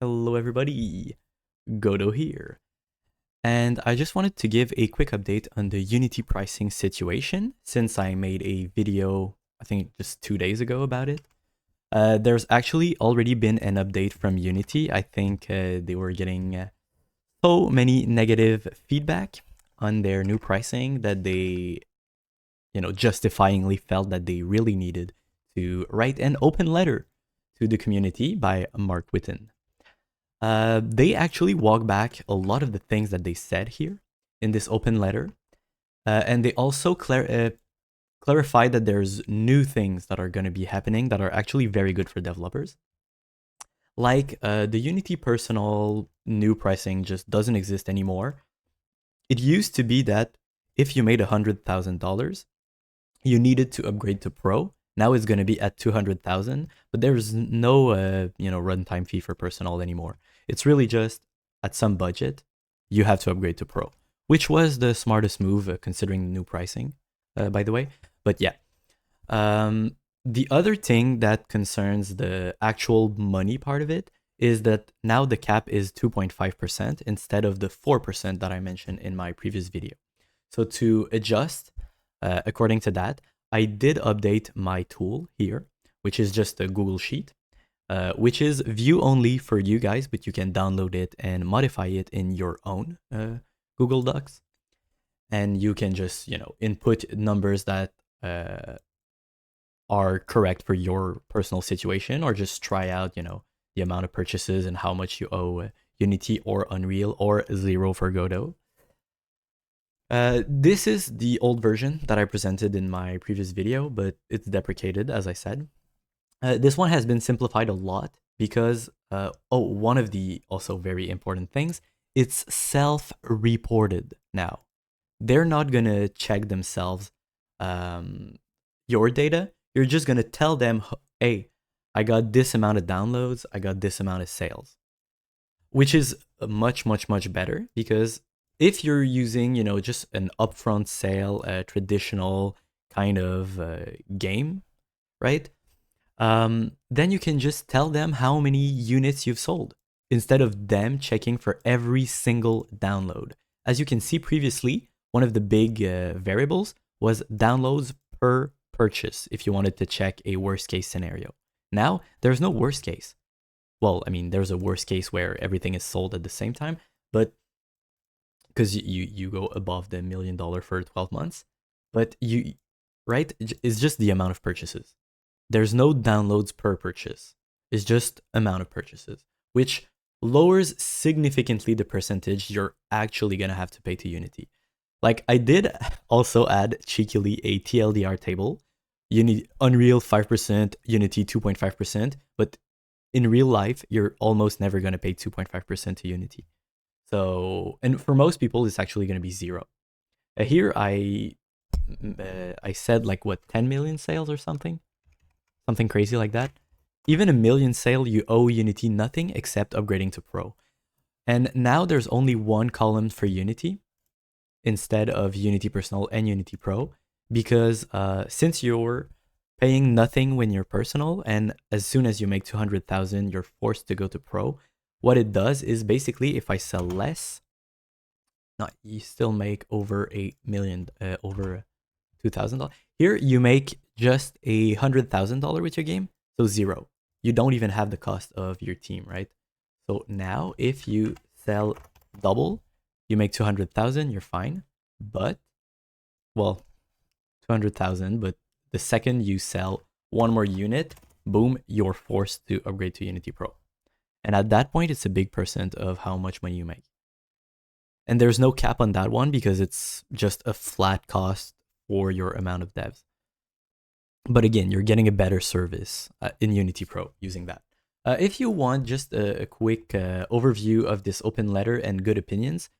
Hello everybody, Godo here. And I just wanted to give a quick update on the Unity pricing situation since I made a video, I think just 2 days ago about it. There's actually already been an update from Unity. I think they were getting so many negative feedback on their new pricing that they, justifyingly felt that they really needed to write an open letter to the community by Mark Whitten. They actually walk back a lot of the things that they said here in this open letter, and they also clarify that there's new things that are going to be happening that are actually very good for developers. Like the Unity personal new pricing just doesn't exist anymore. It used to be that if you made $100,000, you needed to upgrade to Pro. Now it's going to be at 200,000, but there's no runtime fee for personal anymore. It's really just at some budget you have to upgrade to Pro, which was the smartest move considering the new pricing, by the way. But yeah, the other thing that concerns the actual money part of it is that now the cap is 2.5% instead of the 4% that I mentioned in my previous video. So to adjust according to that, I did update my tool here, which is just a Google Sheet, which is view only for you guys, but you can download it and modify it in your own Google Docs. And you can just, input numbers that are correct for your personal situation, or just try out, the amount of purchases and how much you owe Unity or Unreal, or 0 for Godot. This is the old version that I presented in my previous video, but it's deprecated, as I said. This one has been simplified a lot because, one of the also very important things, it's self-reported now. They're not gonna check themselves your data. You're just gonna tell them, hey, I got this amount of downloads, I got this amount of sales, which is much, much, much better because if you're using, just an upfront sale, a traditional kind of game, right? Then you can just tell them how many units you've sold instead of them checking for every single download. As you can see previously, one of the big variables was downloads per purchase if you wanted to check a worst case scenario. Now, there's no worst case. Well, I mean, there's a worst case where everything is sold at the same time, but because you go above the $1 million for 12 months, but right, it's just the amount of purchases. There's no downloads per purchase. It's just amount of purchases, which lowers significantly the percentage you're actually gonna have to pay to Unity. Like I did also add cheekily a TLDR table. Unreal 5%, Unity 2.5%, but in real life, you're almost never gonna pay 2.5% to Unity. So, and for most people, it's actually going to be 0. Here, I said like what, 10 million sales or something crazy like that. Even a million sale, you owe Unity nothing except upgrading to Pro. And now there's only one column for Unity instead of Unity Personal and Unity Pro, because since you're paying nothing when you're personal, and as soon as you make 200,000, you're forced to go to Pro. What it does is basically, if I sell less, you still make over 8 million, over $2,000. Here you make just $100,000 with your game, so 0. You don't even have the cost of your team, right? So now, if you sell double, you make 200,000. You're fine, but 200,000. But the second you sell one more unit, boom, you're forced to upgrade to Unity Pro. And at that point, it's a big percent of how much money you make. And there's no cap on that one because it's just a flat cost for your amount of devs. But again, you're getting a better service in Unity Pro using that. If you want just a quick overview of this open letter and good opinions,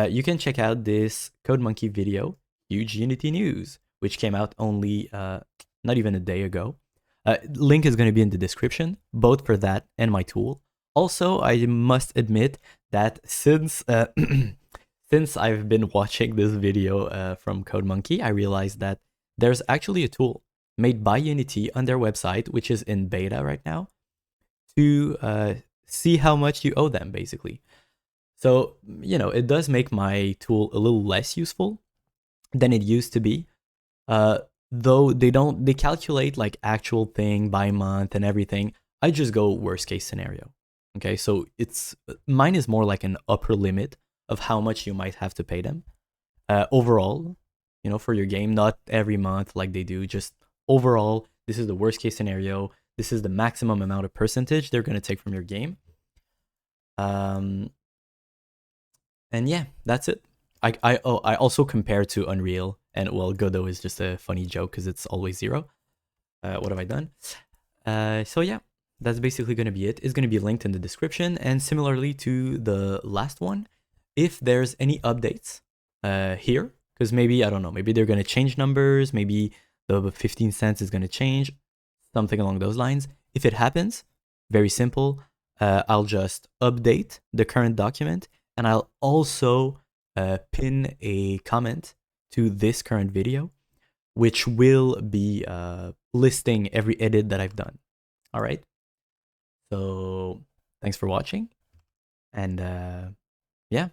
you can check out this CodeMonkey video, Huge Unity News, which came out only not even a day ago. Link is going to be in the description, both for that and my tool. Also, I must admit that since since I've been watching this video from CodeMonkey, I realized that there's actually a tool made by Unity on their website, which is in beta right now, to see how much you owe them, basically. So, it does make my tool a little less useful than it used to be. Though they calculate like actual thing by month and everything. I just go worst case scenario. Okay, so mine is more like an upper limit of how much you might have to pay them overall, for your game, not every month like they do, just overall. This is the worst case scenario. This is the maximum amount of percentage they're going to take from your game. And yeah, that's it. I also compare to Unreal, and well, Godot is just a funny joke because it's always 0. What have I done? So yeah, that's basically going to be it. It's going to be linked in the description, and similarly to the last one, if there's any updates here, because maybe, I don't know, maybe they're going to change numbers, maybe the 15 cents is going to change, something along those lines. If it happens, very simple, I'll just update the current document, and I'll also pin a comment to this current video, which will be listing every edit that I've done. All right. So thanks for watching. And yeah,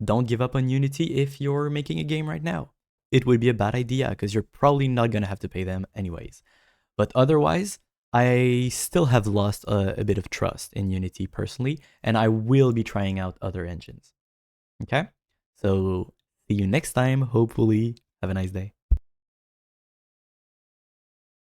don't give up on Unity if you're making a game right now. It would be a bad idea because you're probably not going to have to pay them anyways. But otherwise, I still have lost a bit of trust in Unity personally, and I will be trying out other engines. Okay? So see you next time, hopefully. Have a nice day.